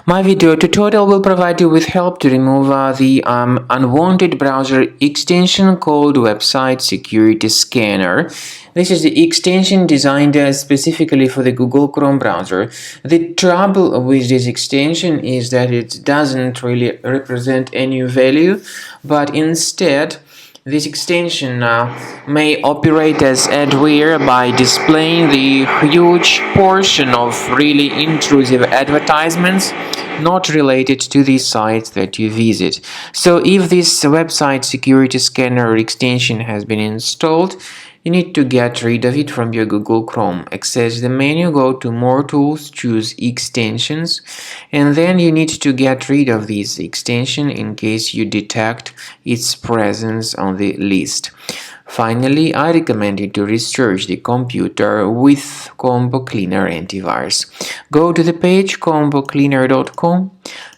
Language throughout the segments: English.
My video tutorial will provide you with help to remove the unwanted browser extension called Website Security Scanner. This is the extension designed specifically for the Google Chrome browser. The trouble with this extension is that it doesn't really represent any value, but instead this extension may operate as adware by displaying the huge portion of really intrusive advertisements not related to the sites that you visit. So if this website security scanner extension has been installed, you need to get rid of it from your Google Chrome. Access the menu, go to More Tools, choose Extensions, and then you need to get rid of this extension in case you detect its presence on the list. Finally, I recommend you to restart the computer with Combo Cleaner Antivirus. Go to the page combocleaner.com,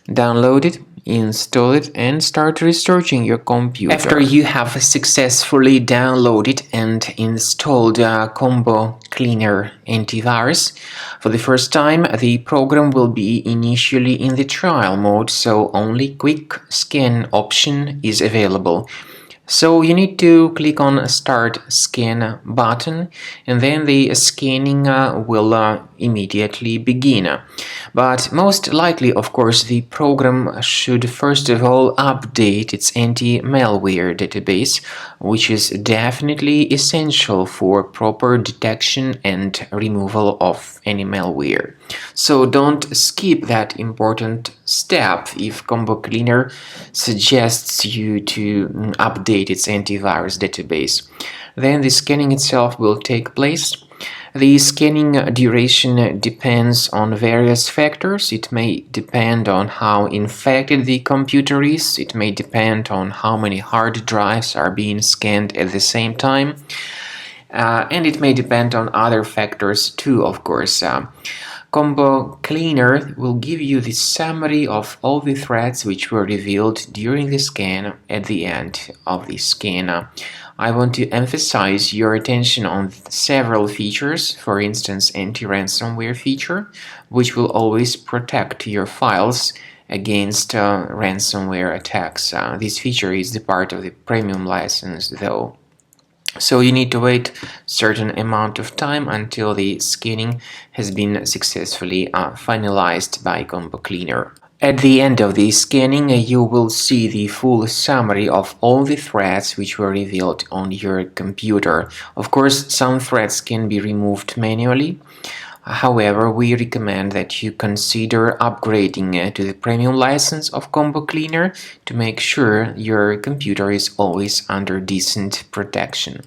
download it, install it, and start researching your computer. After you have successfully downloaded and installed Combo Cleaner Antivirus, for the first time the program will be initially in the trial mode, so only quick scan option is available. So you need to click on Start Scan button, and then the scanning will immediately begin. But most likely, of course, the program should first of all update its anti-malware database, which is definitely essential for proper detection and removal of any malware. So don't skip that important step if Combo Cleaner suggests you to update its antivirus database. Then the scanning itself will take place. The scanning duration depends on various factors. It may depend on how infected the computer is. It may depend on how many hard drives are being scanned at the same time. And it may depend on other factors too, of course. Combo Cleaner will give you the summary of all the threats which were revealed during the scan at the end of the scan. I want to emphasize your attention on several features, for instance anti-ransomware feature, which will always protect your files against ransomware attacks. This feature is the part of the premium license though. So you need to wait a certain amount of time until the scanning has been successfully finalized by Combo Cleaner. At the end of the scanning, you will see the full summary of all the threats which were revealed on your computer. Of course, some threats can be removed manually. However, we recommend that you consider upgrading to the premium license of Combo Cleaner to make sure your computer is always under decent protection.